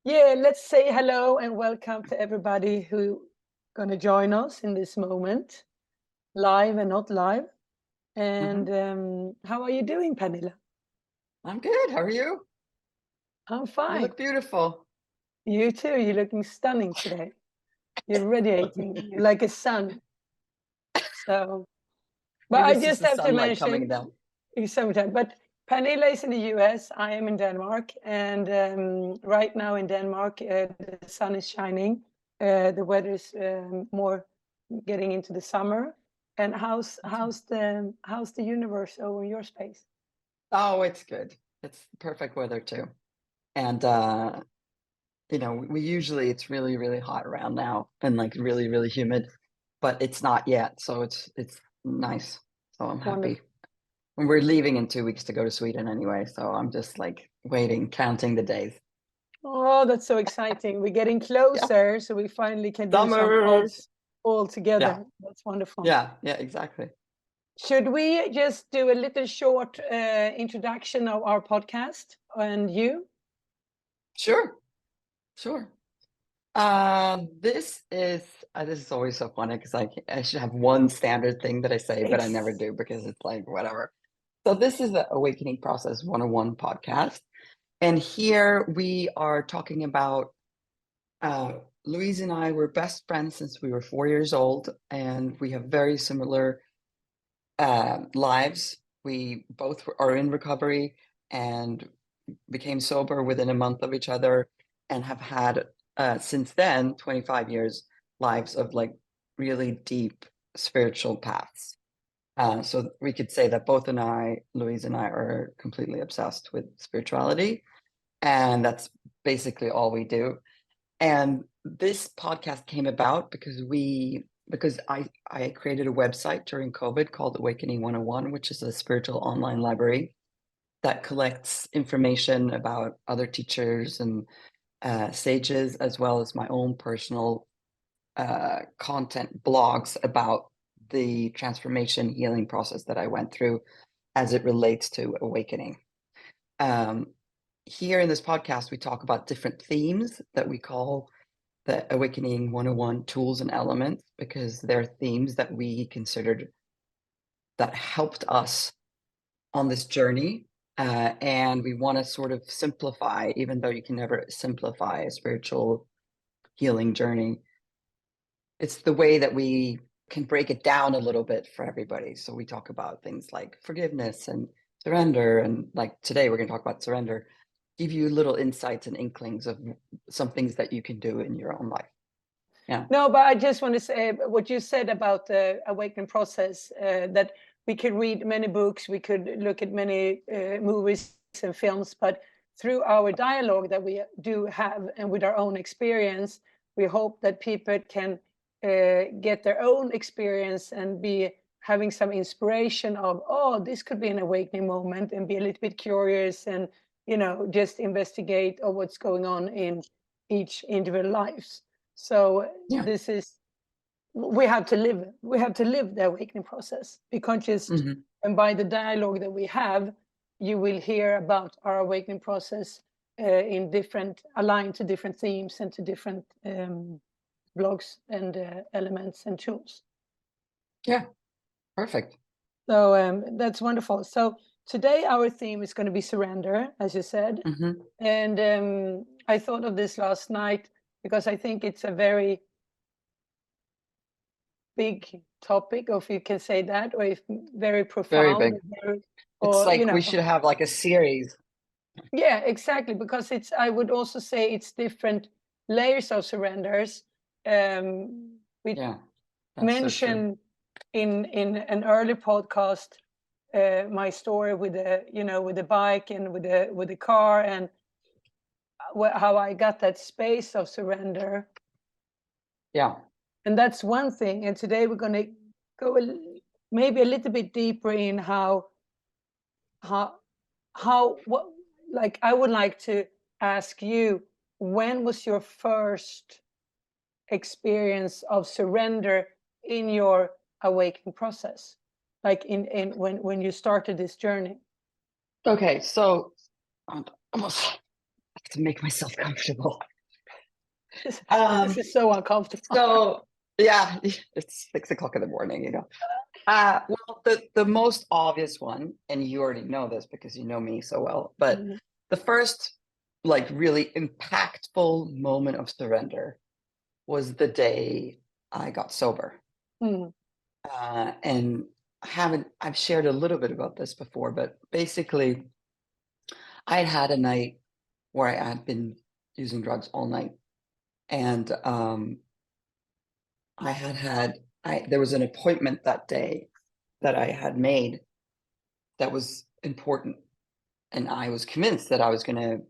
Yeah, let's say hello and welcome to everybody who going to join us in this moment, live and not live. And how are you doing, Pernilla? I'm good. How are you? I'm You fine. look beautiful. You too. You're looking stunning today. You're radiating. You're like a sun. So, but Maybe I it's just just the have to sunlight coming mention down. sometimes. But Pernilla is in the US. I am in Denmark, and right now in Denmark, the sun is shining. The weather is more getting into the summer. And how's the universe over your space? Oh, it's good. It's perfect weather too. And we usually it's really, really hot around now and like really, really humid, but it's not yet. So it's nice. So I'm happy. Wonderful. And we're leaving in 2 weeks to go to Sweden anyway. So I'm just like waiting, counting the days. Oh, that's so exciting. We're getting Yeah. closer, so we finally can do some Summer. pods all Yeah. together. That's wonderful. Yeah, exactly. Should we just do a little short introduction of our podcast and you? Sure. Sure. This is always so funny because I should have one standard thing that I say, but I never Ex- do because it's like whatever. So this is the Awakening Process 101 podcast, and here we are talking about Louise and I were best friends since we were 4 years old, and we have very similar lives. We both are in recovery and became sober within a month of each other, and have had since then 25 years lives of like really deep spiritual paths. So we could say that Louise and I, are completely obsessed with spirituality, and that's basically all we do. And this podcast came about because I created a website during COVID called Awakening 101, which is a spiritual online library that collects information about other teachers and sages, as well as my own personal content blogs about the transformation healing process that I went through as it relates to awakening. Um, Here in this podcast, we talk about different themes that we call the Awakening 101 tools and elements, because they're themes that we considered that helped us on this journey. And we want to sort of simplify, even though you can never simplify a spiritual healing journey. It's the way that we can break it down a little bit for everybody. So we talk about things like forgiveness and surrender. And like today, we're going to talk about surrender, give you little insights and inklings of some things that you can do in your own life. Yeah. No, but I just want to say what you said about the awakening process, that we could read many books, we could look at many movies and films, but through our dialogue that we do have and with our own experience, we hope that people can get their own experience and be having some inspiration of, oh, this could be an awakening moment, and be a little bit curious and, just investigate of what's going on in each individual lives. So Yeah. this is, we have to live the awakening process. We can't just, and by the dialogue that we have, you will hear about our awakening process in different, aligned to different themes and to different blogs and elements and tools. Yeah. Perfect. So that's wonderful. So today our theme is going to be surrender, as you said. And I thought of this last night because I think it's a very big topic, or if you can say that, or if very Very profound, big. It's or like we should have like a series. yeah, exactly, because it's, I would also say it's different layers of surrenders. We Yeah, that's so true. mentioned in an early podcast my story with the bike and with the car, and how I got that space of surrender. Yeah. And that's one thing. And today we're going to go maybe a little bit deeper in how what, like, I would like to ask you, when was your first experience of surrender in your awakening process, like in when you started this journey? Okay, so I almost have to make myself comfortable. This is so uncomfortable. So yeah, it's 6 o'clock in the morning, you know. Well, the most obvious one, and you already know this because you know me so well, but the first like really impactful moment of surrender was the day I got sober. And I've shared a little bit about this before, but basically I had had a night where I had been using drugs all night. And there was an appointment that day that I had made that was important. And I was convinced that I was going to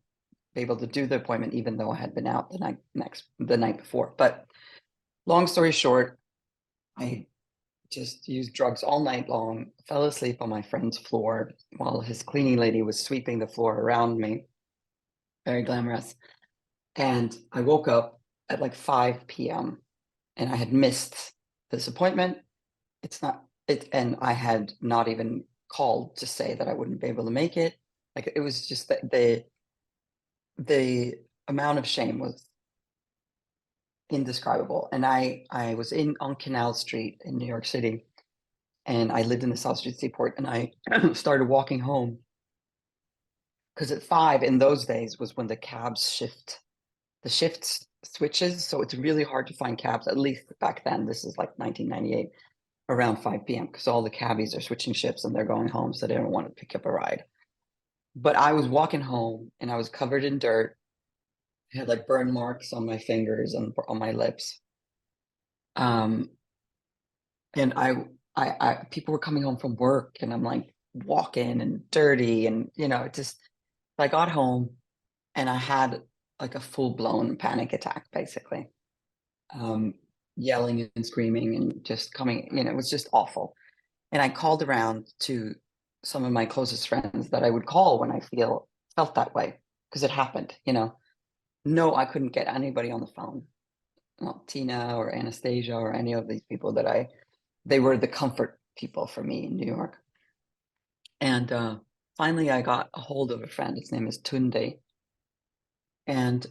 be able to do the appointment, even though I had been out the night before. But long story short, I just used drugs all night long, fell asleep on my friend's floor while his cleaning lady was sweeping the floor around me. Very glamorous. And I woke up at like 5 p.m. and I had missed this appointment. And I had not even called to say that I wouldn't be able to make it. Like it was just the amount of shame was indescribable. And I was on Canal Street in New York City, and I lived in the South Street Seaport, and I started walking home because at 5 in those days was when the cabs shifts switches. So it's really hard to find cabs, at least back then. This is like 1998, around 5 p.m. because all the cabbies are switching shifts and they're going home, so they don't want to pick up a ride. But I was walking home and I was covered in dirt. I had like burn marks on my fingers and on my lips. And people were coming home from work, and I'm like walking and dirty, and I got home and I had like a full-blown panic attack, basically. Yelling and screaming and just coming, it was just awful. And I called around to some of my closest friends that I would call when I felt that way, because it happened, No, I couldn't get anybody on the phone. Not Tina or Anastasia or any of these people they were the comfort people for me in New York. And finally I got a hold of a friend. His name is Tunde. And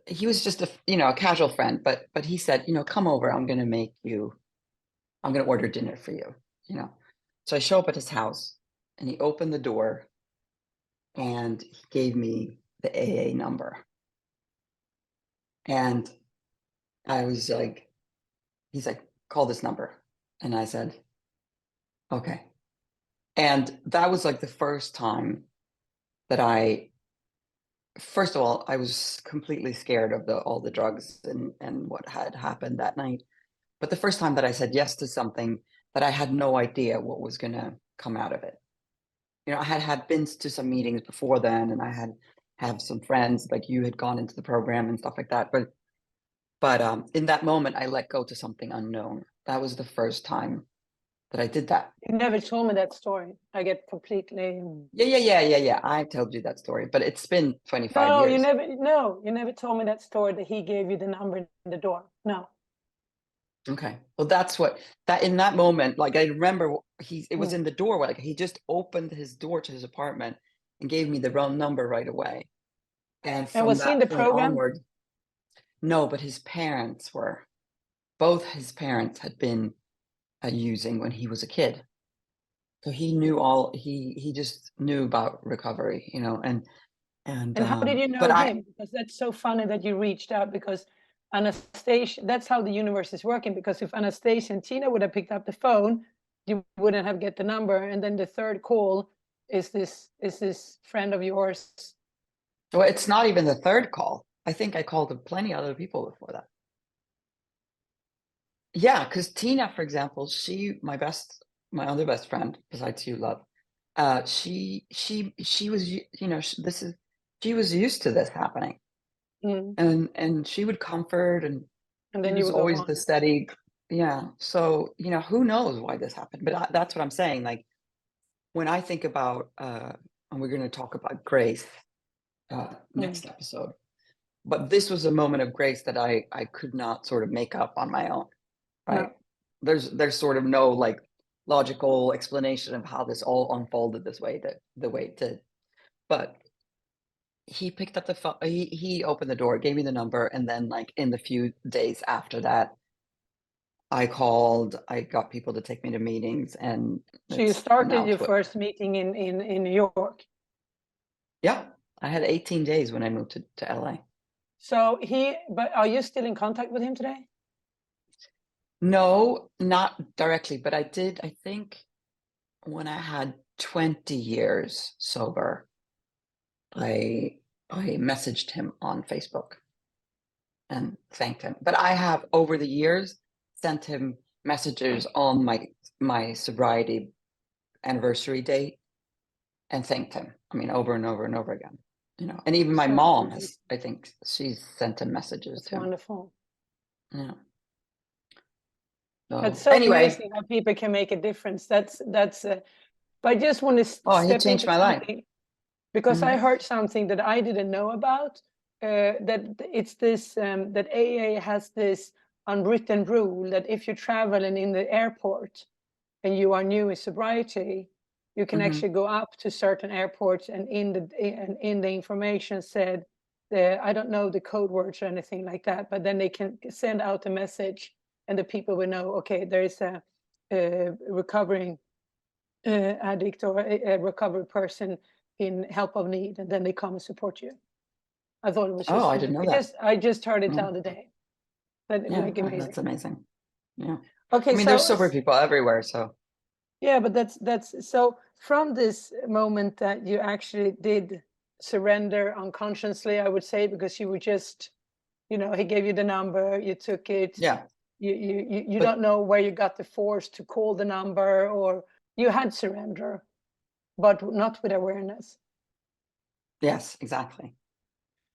he was just a casual friend, but he said, come over, I'm going to order dinner for you, So I show up at his house, and he opened the door and he gave me the AA number. And I was like, he's like, call this number. And I said, okay. And that was like the first time that first of all, I was completely scared of all the drugs and what had happened that night. But the first time that I said yes to something that I had no idea what was going to come out of it. I had been to some meetings before then, and I have some friends, like you had gone into the program and stuff like that. But in that moment, I let go to something unknown. That was the first time that I did that. You never told me that story. I get completely. Yeah. I told you that story, but it's been 25 No, years. You never told me that story that he gave you the number in the door. No. Okay. Well, that in that moment, like I remember it was in the doorway. Like he just opened his door to his apartment and gave me the wrong number right away. And from was he in the that point program? onward, no, but his parents were. Both his parents had been using when he was a kid. So he knew he just knew about recovery, and how did you know him? Because that's so funny that you reached out, because Anastasia, that's how the universe is working. Because if Anastasia and Tina would have picked up the phone, you wouldn't have get the number. And then the third call is this friend of yours. Well, it's not even the third call. I think I called plenty other people before that. Yeah, because Tina, for example, my other best friend besides you, love, she was, she was used to this happening, and she would comfort, and then he you was would go always on. the steady. Yeah, so who knows why this happened? But that's what I'm saying. Like when I think about, and we're going to talk about grace next episode, but this was a moment of grace that I could not sort of make up on my own. Right. No. There's sort of no like logical explanation of how this all unfolded this way, the way it did. But he picked up the phone. He opened the door, gave me the number, and then like in the few days after that, I called. I got people to take me to meetings, and So you it's started now your first meeting in New York. yeah. I had 18 days when I moved to LA. So but are you still in contact with him today? No, not directly, but I did. I think when I had 20 years sober, I messaged him on Facebook and thanked him. But I have over the years sent him messages on my sobriety anniversary date and thanked him. I mean, over and over and over again. And even my So mom has, I think she's sent him messages that's to him. wonderful. Yeah. That's So so anyway, amazing how people can make a difference. But I just want to he step changed into my life. something, because I Mhm. heard something that I didn't know about. That it's this that AA has this unwritten rule that if you travel and in the airport and you are new in sobriety, you can Mhm. actually go up to certain airports, and in the information said, I don't know the code words or anything like that, but then they can send out a message, and the people will know, okay, there is a recovering addict or a recovered person in help of need, and then they come and support you. I thought it was Oh, just I like didn't know that. I just heard it the Yeah. other day. That Yeah. like Oh, amazing. that's amazing. Yeah. I Okay, mean, there's so sober people everywhere. So yeah, but that's so from this moment that you actually did surrender unconsciously, I would say, because you were just, he gave you the number, you took it, yeah. you But don't know where you got the force to call the number, or you had surrender, but not with awareness. yes, exactly.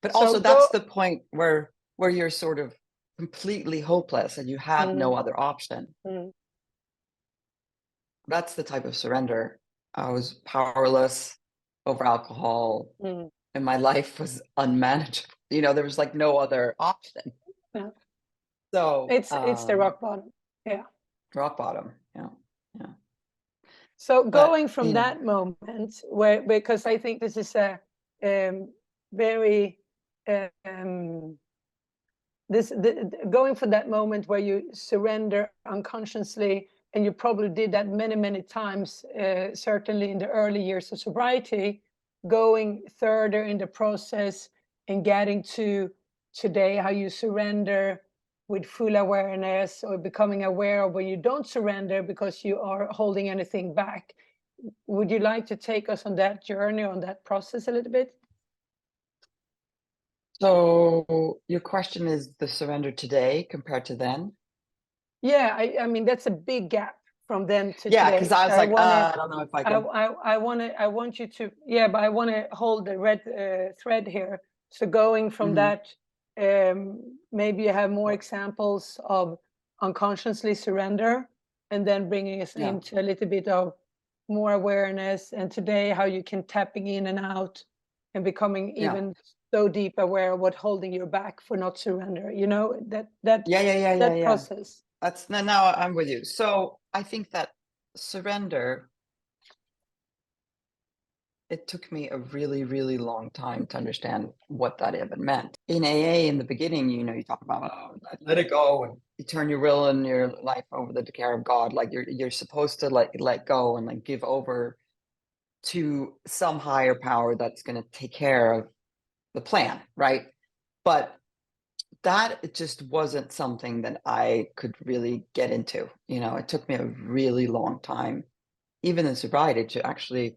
But So also that's go. the point where you're sort of completely hopeless and you have no Mm, other option. mm, That's the type of surrender. I was powerless over alcohol mm. and my life was unmanageable. There was like no other option. Yeah. So, It's the rock bottom. Yeah. rock bottom. Yeah. Yeah. So But, going from that moment, where, because I think this is a very um, going from that moment where you surrender unconsciously, and you probably did that many times, certainly in the early years of sobriety, going further in the process and getting to today, how you surrender with full awareness, or becoming aware of when you don't surrender because you are holding anything back. Would you like to take us on that journey, on that process a little bit? so your question is the surrender today compared to then? Yeah, I mean that's a big gap from then to Yeah, because today. I So was I like, want to, I don't know if I can. I want you to, yeah, but I want to hold the red thread here. So going from Mhm. that, maybe you have more examples of unconsciously surrender, and then bringing us Yeah. into a little bit of more awareness. And today, how you can tapping in and out, and becoming Yeah. even so deep aware of what holding you back for not surrender. You know that Yeah. Yeah. Yeah. Yeah. that Yeah. process. That's now I'm with you. So I think that surrender, it took me a really, really long time to understand what that even meant. In AA, in the beginning, you talk about let it go, and you turn your will and your life over to the care of God. Like you're supposed to let go and like give over to some higher power that's going to take care of the plan, right? But that it just wasn't something that I could really get into. It took me a really long time, even in sobriety, to actually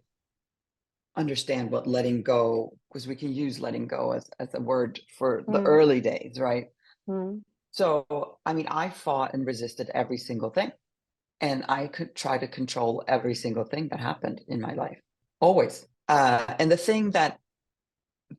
understand what letting go, because we can use letting go as a word for the Mm, early days, right? mm, So, I mean, I fought and resisted every single thing, and I could try to control every single thing that happened in my life, always. And the thing that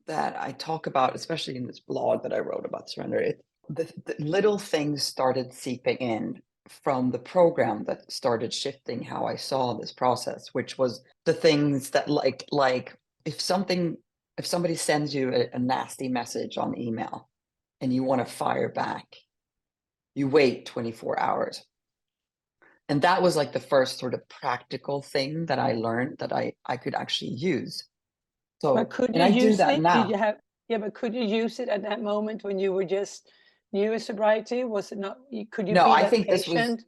I talk about, especially in this blog that I wrote about surrender, the little things started seeping in from the program that started shifting how I saw this process, which was the things that like if somebody sends you a nasty message on email and you want to fire back, you wait 24 hours. And that was like the first sort of practical thing that I learned that I could actually use. But So, could and you I do use that it? Did now. you have, yeah, but could you use it at that moment when you were just new in sobriety? Was it not, could you No, be I that think this was, patient?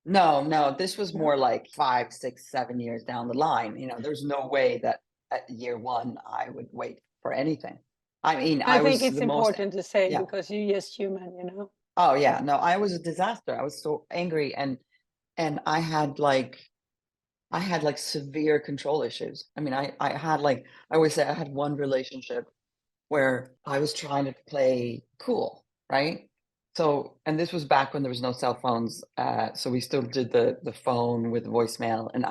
no, this was No. more like 5, 6, 7 years down the line. There's no way that at year one I would wait for anything. I mean, I I think was it's the most, important to say yeah. because you're just human, you know? Oh yeah, no, I was a disaster. I was so angry, and I had like severe control issues. I mean, I had like, I always say I had one relationship where I was trying to play cool, right? So, and this was back when there was no cell phones, so we still did the phone with voicemail. And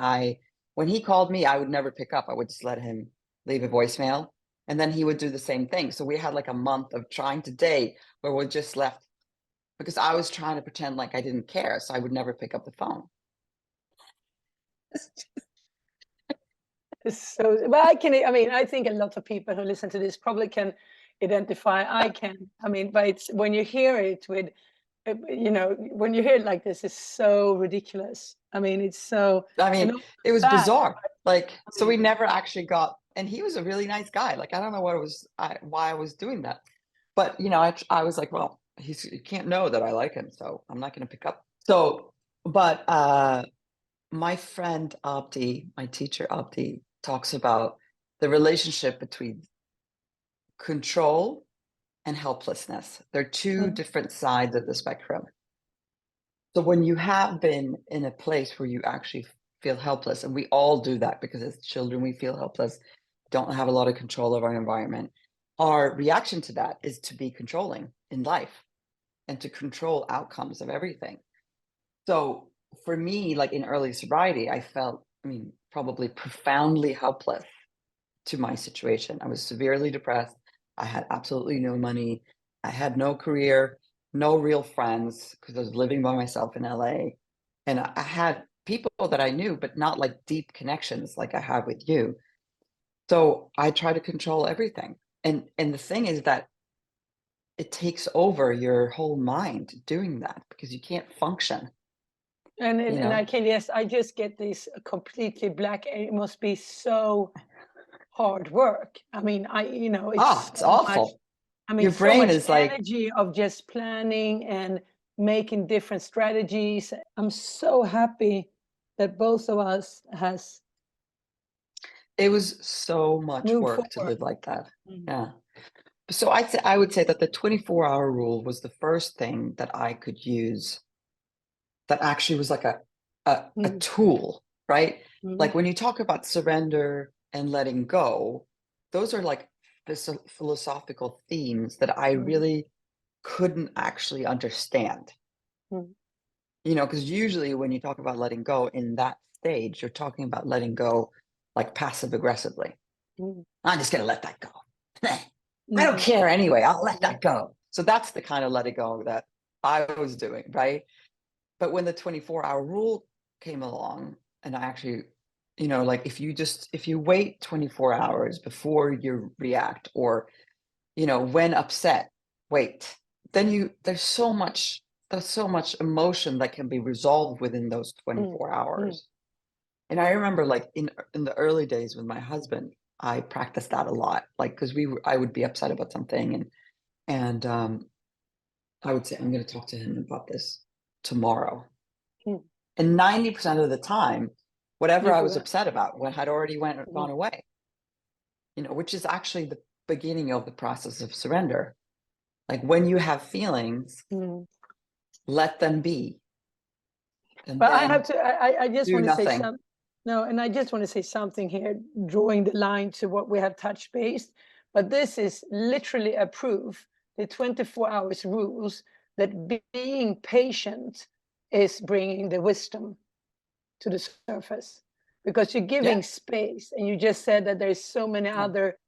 when he called me, I would never pick up. I would just let him leave a voicemail, and then he would do the same thing. So we had like a month of trying to date where we just left because I was trying to pretend like I didn't care, so I would never pick up the phone. So, but I mean, I think a lot of people who listen to this probably can identify. I can. I mean, but it's when you hear it with, when you hear it like this, it's so ridiculous. I mean, it's so, I and mean, also it was sad. bizarre. Like, I so we mean, never actually got, and he was a really nice guy. Like, I don't know why I was doing that, but I was like, well, he can't know that I like him, so I'm not going to pick up. So, but my friend Abdi, my teacher Abdi, talks about the relationship between control and helplessness. They're two mm, different sides of the spectrum. So when you have been in a place where you actually feel helpless, and we all do that because as children we feel helpless, don't have a lot of control of our environment. Our reaction to that is to be controlling in life and to control outcomes of everything. So for me, like in early sobriety, I felt, I mean, probably profoundly helpless to my situation. I was severely depressed. I had absolutely no money. I had no career, no real friends because I was living by myself in LA. And I had people that I knew, but not like deep connections like I have with you. So I try to control everything. And the thing is that it takes over your whole mind doing that because you can't function, and I can, yes, I just get this completely black. It must be so hard work. I mean, it's It's so much. awful. I mean, Your so brain much is like, energy of just planning and making different strategies. I'm so happy that both of us has it was so much moved work to forward. live like that. Mm. Yeah. So I would say that the 24-hour rule was the first thing that I could use that actually was like a Mm. tool, right? Mm. Like when you talk about surrender and letting go, those are like philosophical themes that I Mm. really couldn't actually understand. Mm. Because usually when you talk about letting go in that stage, you're talking about letting go like passive aggressively. Mm. I'm just gonna let that go. I don't Mm. care anyway. I'll let Mm. that go. So that's the kind of let it go that I was doing, right? But when the 24-hour rule came along, and I actually, like if you wait 24 hours before you react, or when upset, wait, then there's so much emotion that can be resolved within those Mm. 24 Mm. hours. And I remember like in the early days with my husband, I practiced that a lot. Like because I would be upset about something, and I would say I'm going to talk to him about this tomorrow. Mm. And 90% of the time, whatever You I was forgot. upset about had already Mm. gone away. Which is actually the beginning of the process of surrender. Like when you have feelings, Mm. let them be, and But I have then to. I just do want to say nothing. something. No, and I just want to say something here, drawing the line to what we have touched base. But this is literally a proof, the 24 hours rules, that being patient is bringing the wisdom to the surface, because you're Yeah, giving space, and you just said that there's so many yeah, other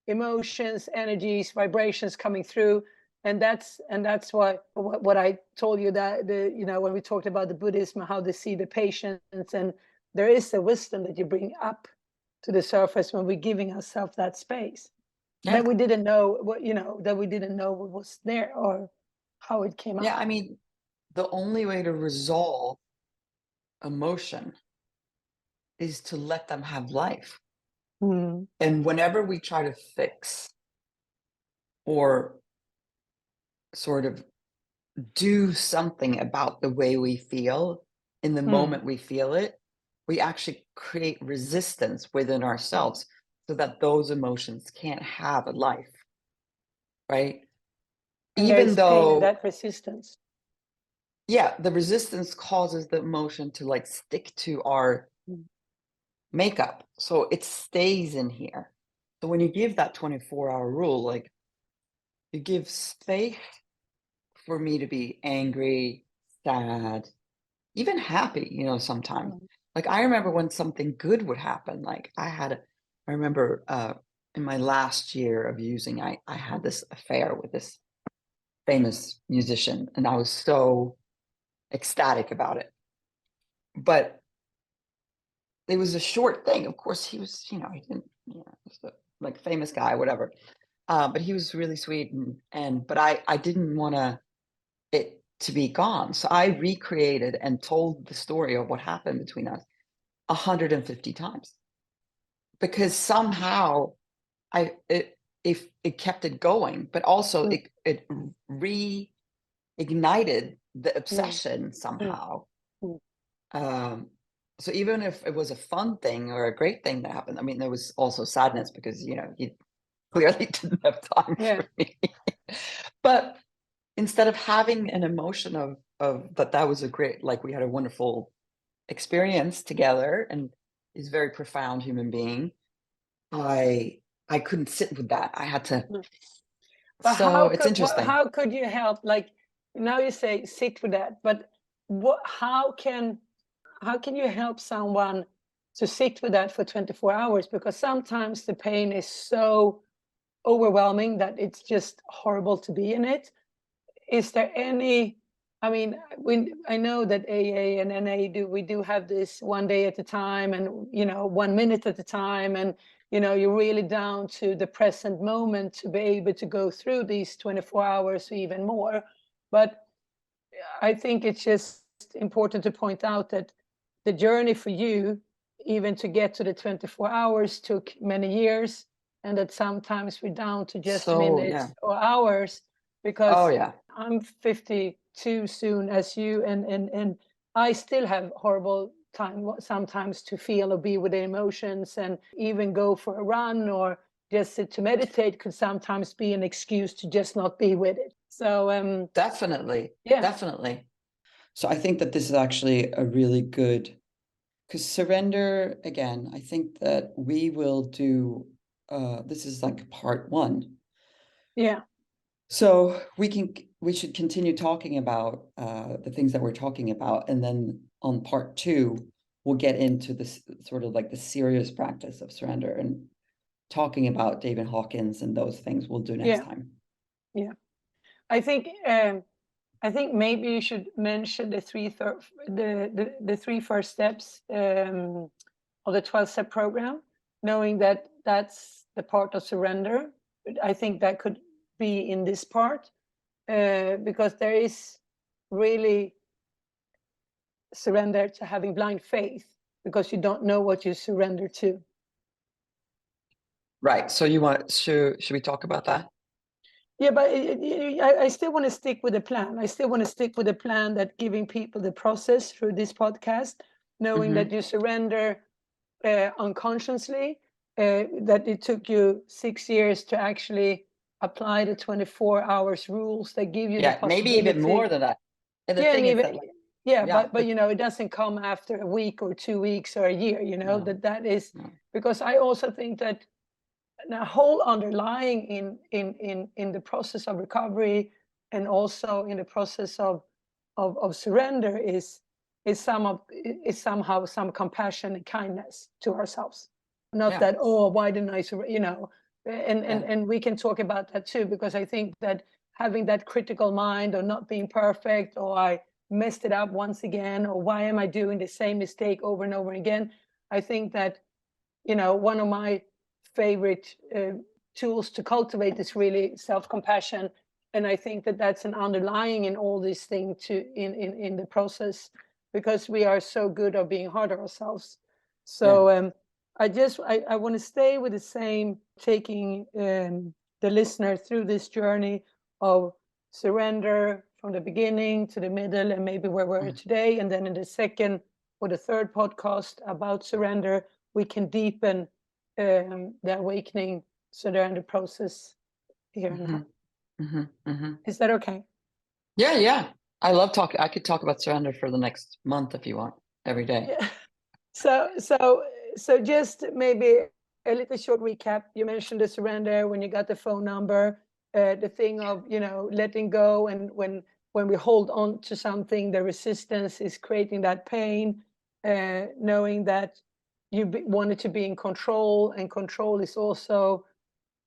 emotions, energies, vibrations coming through. And that's why what I told you, that when we talked about the Buddhism, how they see the patience, and there is a wisdom that you bring up to the surface when we're giving ourselves that space, yeah, that we didn't know what was there, or how it came yeah. up. I mean, the only way to resolve emotion is to let them have life. Mm. And whenever we try to fix or sort of do something about the way we feel in the Mm. moment we feel it, we actually create resistance within ourselves so that those emotions can't have a life, right? And there Even is pain in though, that resistance. yeah, the resistance causes the emotion to like stick to our Mm. makeup. So it stays in here. So when you give that 24-hour rule, like you give space for me to be angry, sad, even happy, sometimes. Mm. Like I remember when something good would happen, like I remember in my last year of using, I had this affair with this famous musician and I was so ecstatic about it. But it was a short thing. Of course, he was, he didn't, he's a, like famous guy, whatever. But he was really sweet but I didn't want it to be gone. So I recreated and told the story of what happened between us 150 times because somehow if it kept it going, but also Mm. it reignited the Mm. obsession Mm. somehow. Mm. Um, so even if it was a fun thing or a great thing that happened, I mean, there was also sadness because, he clearly didn't have time Yeah. for me. But instead of having an emotion of that was a great, like we had a wonderful experience together and he's a very profound human being, I couldn't sit with that. I had to. Mm. But So it's interesting. how could you help? Like now you say sit with that, but how can you help someone to sit with that for 24 hours? Because sometimes the pain is so overwhelming that it's just horrible to be in it. Is there any, I mean, I know that AA and NA we do have this one day at a time and, 1 minute at a time. And, you're really down to the present moment to be able to go through these 24 hours or even more. But I think it's just important to point out that the journey for you, even to get to the 24 hours, took many years, and that sometimes we're down to just So yeah. minutes or hours. Oh Because yeah. I'm 52 soon as you, and I still have horrible time sometimes to feel or be with the emotions, and even go for a run or just sit to meditate could sometimes be an excuse to just not be with it. So Definitely. yeah. Definitely. So I think that this is actually a really good, because surrender, again, I think that we will do, this is like part one. Yeah. So we should continue talking about the things that we're talking about. And then on part two, we'll get into this sort of like the serious practice of surrender and talking about David Hawkins and those things we'll do next Yeah. time. Yeah. I think maybe you should mention the the three first steps of the 12-step program, knowing that that's the part of surrender. I think that could be in this part because there is really surrender to having blind faith because you don't know what you surrender to. Right. So should we talk about that? Yeah, but I still want to stick with the plan. I still want to stick with the plan that giving people the process through this podcast, knowing that you surrender unconsciously, that it took you 6 years to actually apply the 24 hours rules that give you the Yeah, maybe even more possibility. than that. And the Yeah, and thing is even that, like, yeah, yeah, but it doesn't come after a week or 2 weeks or a year. no, That is no. because I also think that the whole underlying in the process of recovery and also in the process of surrender is somehow some compassion and kindness to ourselves, not Yeah, that, oh, why didn't I and yeah, and we can talk about that too, because I think that having that critical mind or not being perfect, or I messed it up once again, or why am I doing the same mistake over and over again, I think that one of my favorite tools to cultivate is really self-compassion, and I think that that's an underlying in all these things in the process, because we are so good at being hard on ourselves. yeah. So I want to stay with the same, taking the listener through this journey of surrender from the beginning to the middle and maybe where we're today. And then in the second or the third podcast about surrender, we can deepen the awakening surrender process here and now. Is that okay? Yeah. I love talking. I could talk about surrender for the next month if you want, every day. Yeah. So just maybe a little short recap. You mentioned the surrender when you got the phone number, the thing of, letting go, and when we hold on to something, the resistance is creating that pain, knowing that you wanted to be in control, and control is also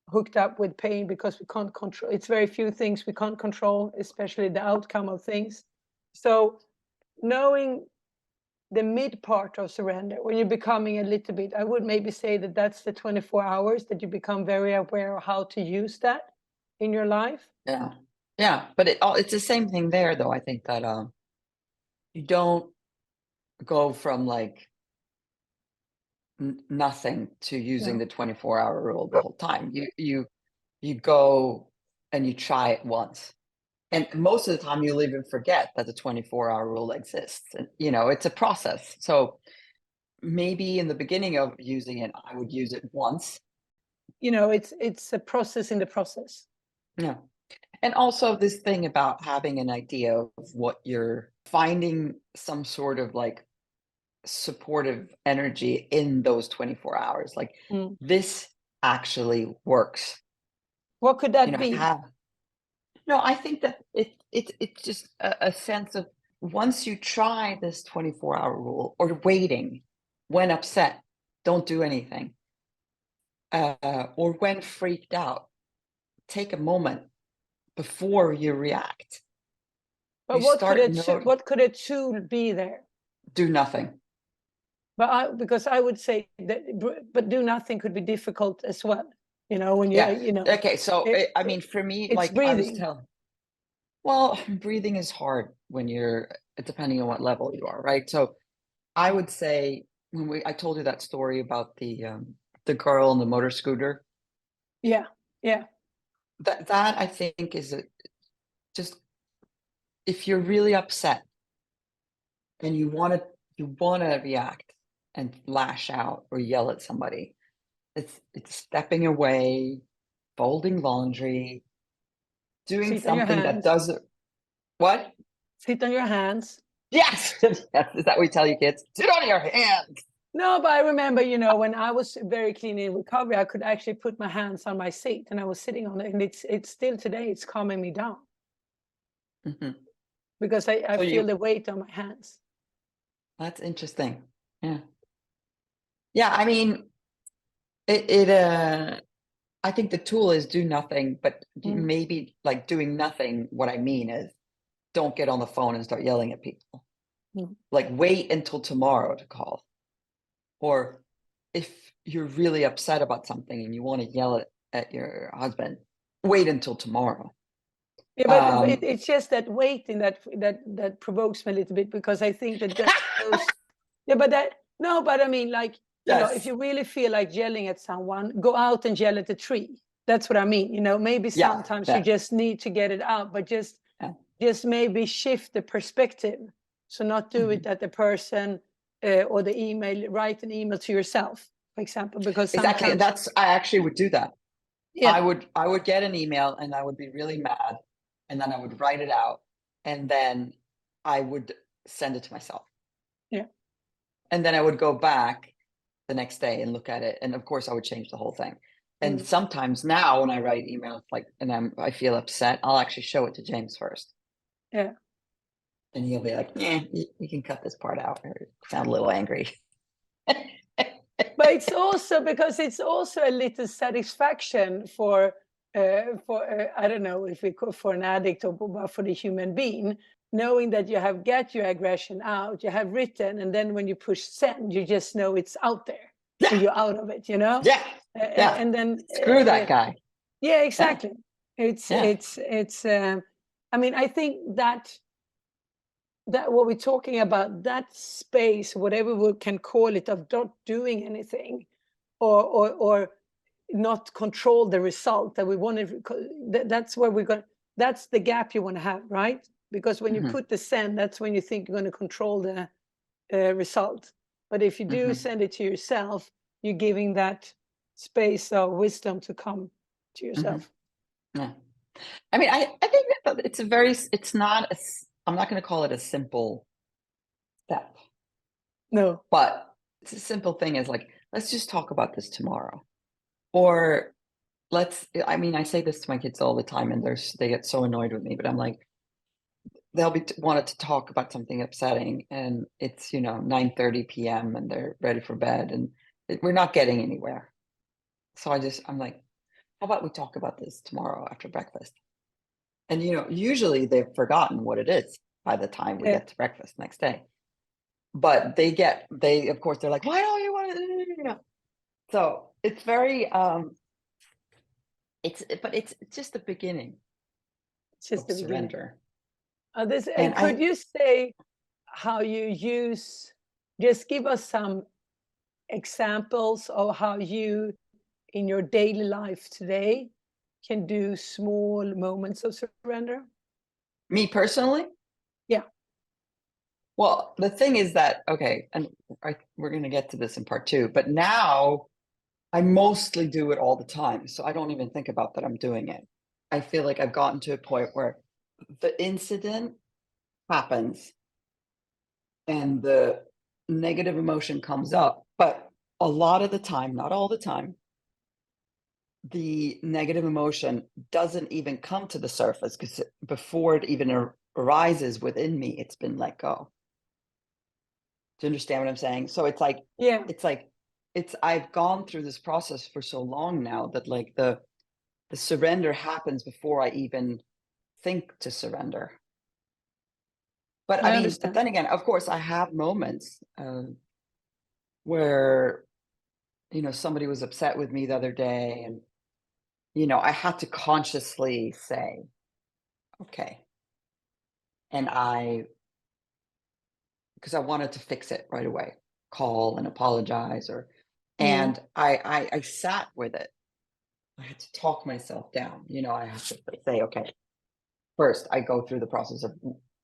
hooked up with pain because we can't control. It's very few things we can't control, especially the outcome of things. So knowing the mid part of surrender, when you're becoming a little bit, I would maybe say that that's the 24 hours that you become very aware of how to use that in your life. Yeah, but it's the same thing there, though. I think that you don't go from like nothing to using the 24-hour rule the whole time. You go and you try it once, and most of the time you'll even forget that the 24-hour rule exists. And it's a process. So maybe in the beginning of using it, I would use it once. It's a process in the process. Yeah. And also this thing about having an idea of what you're finding, some sort of like supportive energy in those 24 hours. Like this actually works. What could that be? No, I think that it's just a sense of, once you try this 24-hour rule, or waiting when upset, don't do anything. Or when freaked out, take a moment before you react. But what could a tool be there? Do nothing. But because I would say that, but do nothing could be difficult as well. When you, Okay, so I mean, for me, it's like breathing. Well, breathing is hard when you're, depending on what level you are, right? So I would say, I told you that story about the girl on the motor scooter. Yeah. That I think is just, if you're really upset and you want to react and lash out or yell at somebody, it's stepping away, folding laundry, doing something that doesn't. What? Sit on your hands. Yes. Is that what we tell you kids? Sit on your hands. No, but I remember, when I was very clean in recovery, I could actually put my hands on my seat and I was sitting on it, and it's still today, it's calming me down. Because I feel the weight on my hands. That's interesting. Yeah. I mean, I think the tool is do nothing, but maybe like doing nothing, what I mean is, don't get on the phone and start yelling at people. Like, wait until tomorrow to call. Or if you're really upset about something and you want to yell at your husband, wait until tomorrow. Yeah, but it's just that waiting that provokes me a little bit, because I think that goes. Yeah, but I mean, like, if you really feel like yelling at someone, go out and yell at the tree. That's what I mean. Maybe sometimes you just need to get it out, but just maybe shift the perspective. So not do it at the person or the email. Write an email to yourself, for example, because exactly. I actually would do that. Yeah. I would get an email and I would be really mad, and then I would write it out, and then I would send it to myself. Yeah. And then I would go back the next day and look at it, and of course I would change the whole thing. And sometimes now when I write emails, and I feel upset, I'll actually show it to James first. Yeah. And he'll be like, you can cut this part out, or sound a little angry. But it's also because it's also a little satisfaction for I don't know if we call for an addict or for the human being, knowing that you have got your aggression out, you have written, and then when you push send, you just know it's out there. So you're out of it, Yeah. And then screw that guy. Yeah, exactly. It's I mean, I think that what we're talking about, that space, whatever we can call it, of not doing anything, or not control the result that we want to. That's where we're going. That's the gap you want to have, right? Because when you put the send, that's when you think you're going to control the result. But if you do send it to yourself, you're giving that space of wisdom to come to yourself. Yeah. I mean, I think that it's not I'm not going to call it a simple step. No. But it's a simple thing as like, let's just talk about this tomorrow. Or I mean, I say this to my kids all the time and they get so annoyed with me, but I'm like, they'll be wanted to talk about something upsetting and it's, 9:30 p.m. and they're ready for bed and we're not getting anywhere. So I'm like, how about we talk about this tomorrow after breakfast? And, usually they've forgotten what it is by the time we get to breakfast next day. But of course, they're like, why don't you want to, So it's very, it's just the beginning. It's just the surrender. Beginning. Could you say how you just give us some examples of how you, in your daily life today, can do small moments of surrender? Me personally? Yeah. Well, the thing is that, okay, and we're going to get to this in part 2, but now I mostly do it all the time. So I don't even think about that I'm doing it. I feel like I've gotten to a point where the incident happens and the negative emotion comes up, but a lot of the time, not all the time, the negative emotion doesn't even come to the surface because before it even arises within me, it's been let go. Do you understand what I'm saying? So it's like, yeah, I've gone through this process for so long now that like the surrender happens before I even think to surrender. But I mean, but then again, of course, I have moments where, somebody was upset with me the other day and, I had to consciously say, okay. And because I wanted to fix it right away, call and apologize and I sat with it. I had to talk myself down. I have to say, okay, first I go through the process of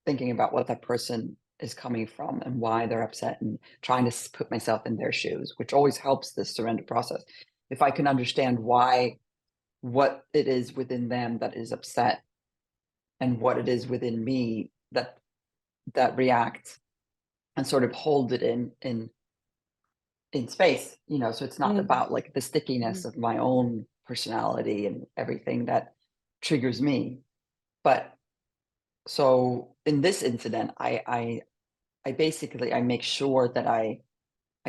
thinking about what that person is coming from and why they're upset and trying to put myself in their shoes, which always helps this surrender process. If I can understand what it is within them that is upset and what it is within me that reacts and sort of hold it in space, so it's not about like the stickiness of my own personality and everything that triggers me. But so in this incident, I basically, I make sure that I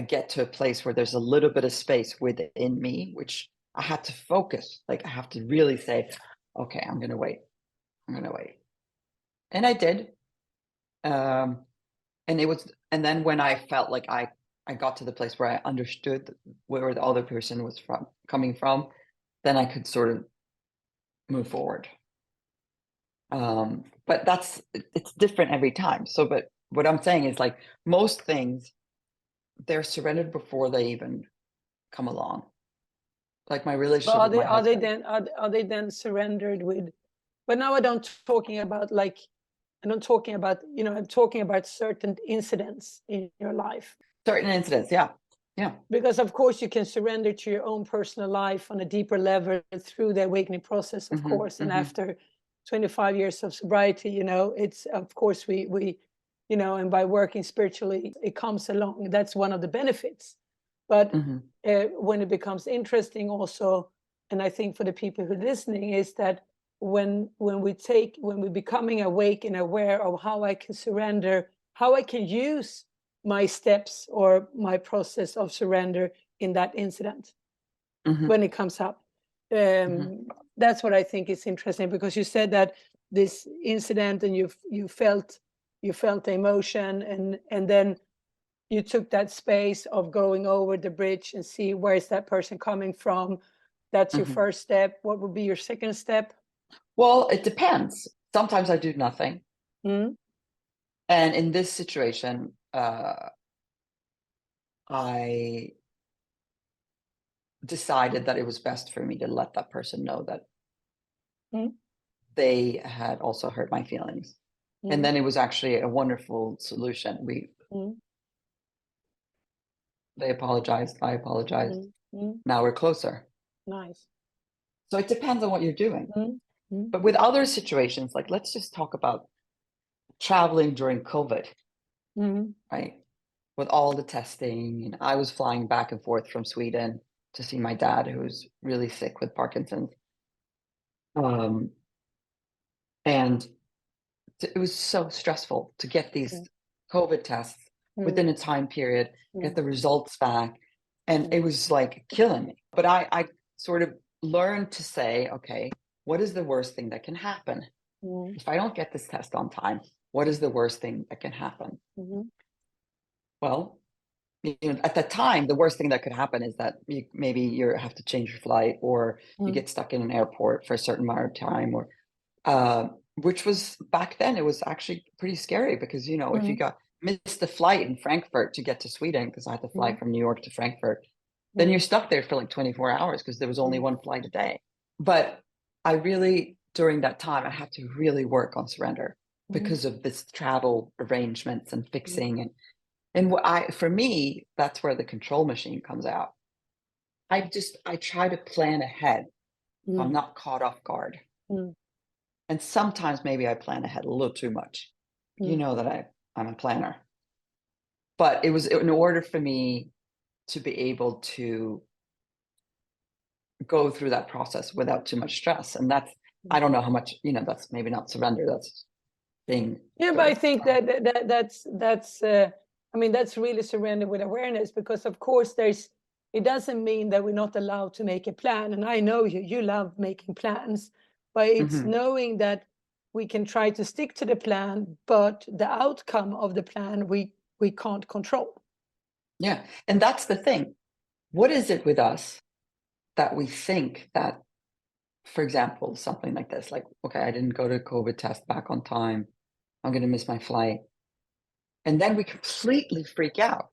get to a place where there's a little bit of space within me, which I had to focus. Like I have to really say, okay, I'm going to wait. And I did. And then when I felt like I got to the place where I understood where the other person was coming from, then I could sort of move forward. But it's different every time. So, but what I'm saying is like most things, they're surrendered before they even come along. Like my relationship with my husband. Are they then surrendered with? But now I don't talking about like, I'm not talking about, I'm talking about certain incidents in your life. Certain incidents, yeah. Because of course you can surrender to your own personal life on a deeper level through the awakening process, of course. And after 25 years of sobriety, it's of course we and by working spiritually, it comes along. That's one of the benefits. But when it becomes interesting also, and I think for the people who are listening, is that when we're becoming awake and aware of how I can surrender, how I can use my steps or my process of surrender in that incident when it comes up. That's what I think is interesting, because you said that this incident and you felt the emotion and then you took that space of going over the bridge and see where is that person coming from. That's your first step. What would be your second step? Well, it depends. Sometimes I do nothing. And in this situation, I decided that it was best for me to let that person know that Mm. they had also hurt my feelings. And then it was actually a wonderful solution. Mm. They apologized, I apologized. Mm. Mm. Now we're closer. Nice. So it depends on what you're doing. Mm. Mm. But with other situations, like let's just talk about traveling during COVID, Mm. right? With all the testing, and I was flying back and forth from Sweden to see my dad, who's really sick with Parkinson's. And it was so stressful to get these Mm. COVID tests within a time period, get Mm. the results back. And Mm. it was like killing me. But I sort of learned to say, okay, what is the worst thing that can happen? Mm. If I don't get this test on time, what is the worst thing that can happen? Mm. Well, at that time, the worst thing that could happen is that maybe you have to change your flight, or you Mm. get stuck in an airport for a certain amount of time, or which was back then, it was actually pretty scary because, if you Mm. missed the flight in Frankfurt to get to Sweden, because I had to fly Mm. from New York to Frankfurt, then you're Mm. stuck there for like 24 hours because there was only Mm. one flight a day. But I really, during that time, I had to really work on surrender Mm. because of this travel arrangements and Mm. fixing. And for me, that's where the control machine comes out. I try to plan ahead. I'm Mm. not caught off guard. Mm. And sometimes maybe I plan ahead a little too much. You Mm. know that I'm a planner. But it was in order for me to be able to go through that process without too much stress. And I don't know how much, that's maybe not surrender. That's being Yeah, but sort I of, think that's I mean, that's really surrender with awareness, because of course it doesn't mean that we're not allowed to make a plan. And I know you love making plans, but it's Mhm. knowing that we can try to stick to the plan, but the outcome of the plan we can't control. Yeah. And that's the thing. What is it with us that we think that, for example, something like this, like, okay, I didn't go to COVID test back on time. I'm going to miss my flight. And then we completely freak out.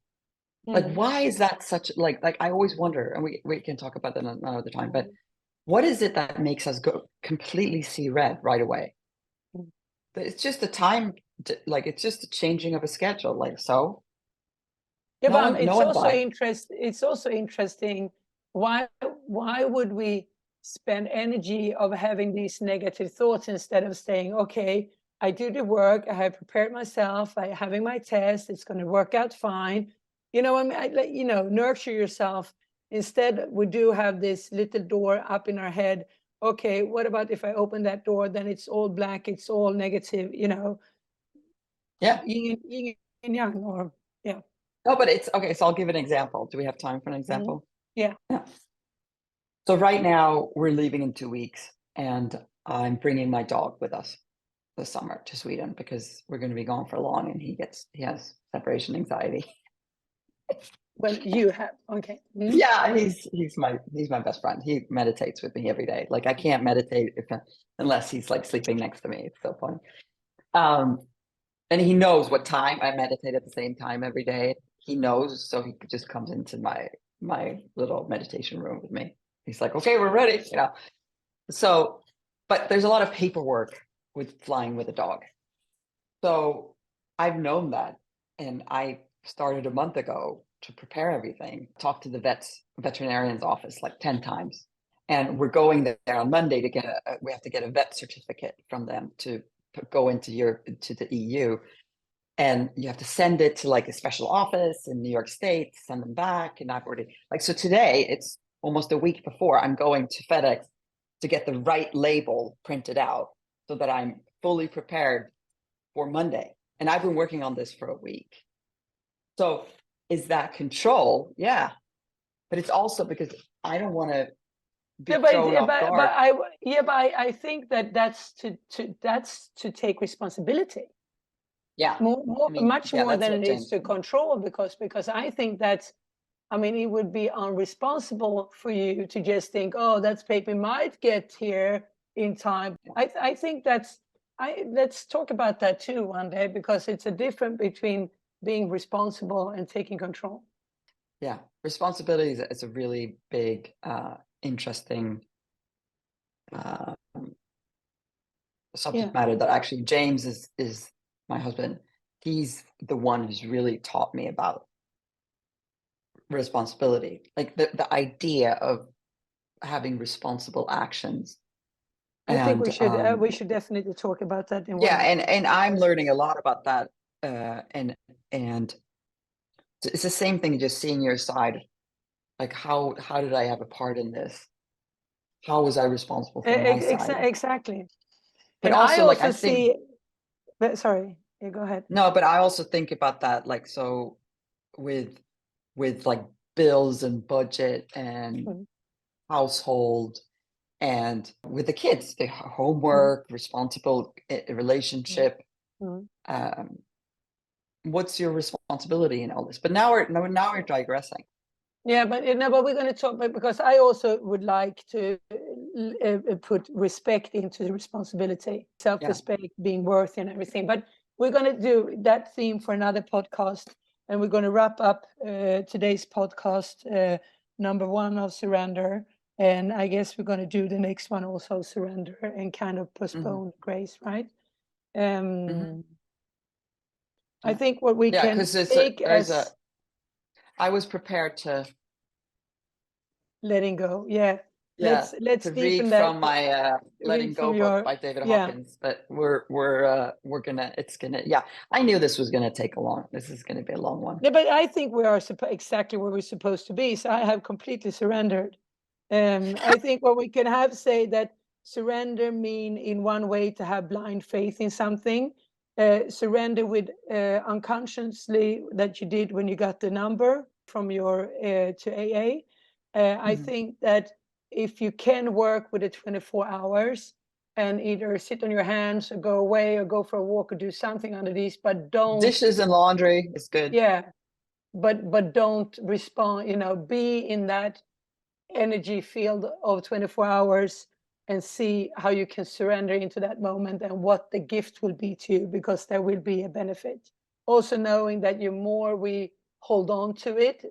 Like, Mm. why is that such like I always wonder, and we can talk about that another time, but Mm. what is it that makes us go completely see red right away? Mm. It's just the time, like it's just a changing of a schedule. Like, so Yeah, no but one, no one died. it's also interesting, why would we spend energy of having these negative thoughts instead of saying, okay, I do the work, I have prepared myself, I having my test, it's going to work out fine. I mean, nurture yourself. Instead, we do have this little door up in our head. Okay, what about if I open that door, then it's all black, it's all negative, Yeah. yin and yang, or yeah. No, but it's okay. So I'll give an example. Do we have time for an Mhm. example? Yeah. Yeah. So right now we're leaving in 2 weeks, and I'm bringing my dog with us this summer to Sweden because we're going to be gone for long, and he has separation anxiety. Well, you have. Okay. Mm. Yeah, he's my best friend. He meditates with me every day. Like I can't meditate unless he's like sleeping next to me. It's so funny. Um, and he knows what time I meditate at the same time every day. He knows, so he just comes into my little meditation room with me. He's like, "Okay, we're ready," So, but there's a lot of paperwork with flying with a dog. So I've known that, and I started a month ago to prepare everything. Talked to the veterinarian's office like 10 times. And we're going there on Monday to get we have to get a vet certificate from them to go into to the EU. And you have to send it to like a special office in New York State, send them back. And I've already so today it's almost a week before I'm going to FedEx to get the right label printed out so that I'm fully prepared for Monday. And I've been working on this for a week. So is that control? Yeah. But it's also because I don't want to be Yeah, but thrown off guard. I think that's to take responsibility Yeah. I mean, much yeah, more that's than what it is James to said. control, because I think that's, I mean, it would be unresponsible for you to just think, oh, that paper might get here in time. Yeah. I think let's talk about that too one day, because it's a difference between being responsible and taking control. Yeah, responsibility is a really big, interesting um, subject matter that actually James is my husband. He's the one who's really taught me about responsibility, like the idea of having responsible actions. I think And we should definitely talk about that in yeah, one. and I'm learning a lot about that. And it's the same thing, just seeing your side. Like, how did I have a part in this? How was I responsible for my side? Exactly. But And I also, like, also I think, see, but sorry, yeah, go ahead. no, but I also think about that, like, so with like bills and budget and Mm, household, and with the kids, the mm, homework, responsible mm, relationship. mm. Um, what's your responsibility in all this? But now we're digressing. Yeah, but no, but we're going to talk, but because I also would like to put respect into the responsibility, self-respect, being worthy and everything. But we're going to do that theme for another podcast, and we're going to wrap up today's podcast, number 1 of surrender. And I guess we're going to do the next one also, surrender, and kind of postpone grace, right? Mhm. I Yeah. think what we Yeah, can because take as I was prepared to, letting go. Yeah. yeah, Let's to read deepen that. from my Letting Read Go from book your, by David yeah. Hawkins, but we're gonna, it's gonna, yeah, I knew this was gonna take this is gonna be a long one. Yeah, but I think we are exactly where we're supposed to be. So I have completely surrendered. I think what we can have say that surrender mean in one way to have blind faith in something. Surrender with unconsciously that you did when you got the number from your to AA. I think that if you can work with the 24 hours and either sit on your hands or go away or go for a walk or do something under these, but don't, Dishes and laundry is good. yeah, but don't respond, be in that energy field of 24 hours and see how you can surrender into that moment and what the gift will be to you, because there will be a benefit. Also knowing that the more we hold on to it,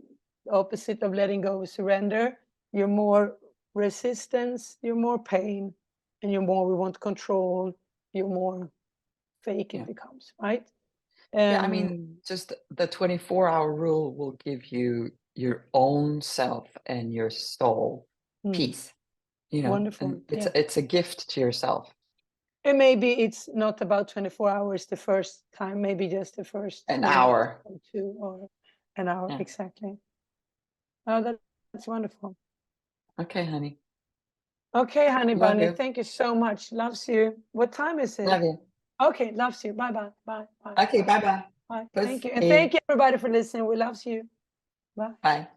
opposite of letting go, surrender, you're more resistance, you're more pain, and you're more we want control, you're more fake it becomes, right? Yeah, I mean, just the 24-hour rule will give you your own self and your soul peace, Wonderful. and Yeah. it's a gift to yourself. And maybe it's not about 24 hours the first time, maybe just the first An minute hour. or 2 or an hour. Yeah. Exactly. Oh, that's wonderful. Okay, honey. Okay, honey Love bunny. you. Thank you so much. Loves you. What time is it? Love you. Okay, loves you. Bye bye. Bye bye. Okay, bye-bye. Bye. Thank you. And thank Pussy. you everybody for listening. We loves you. Bye. Bye.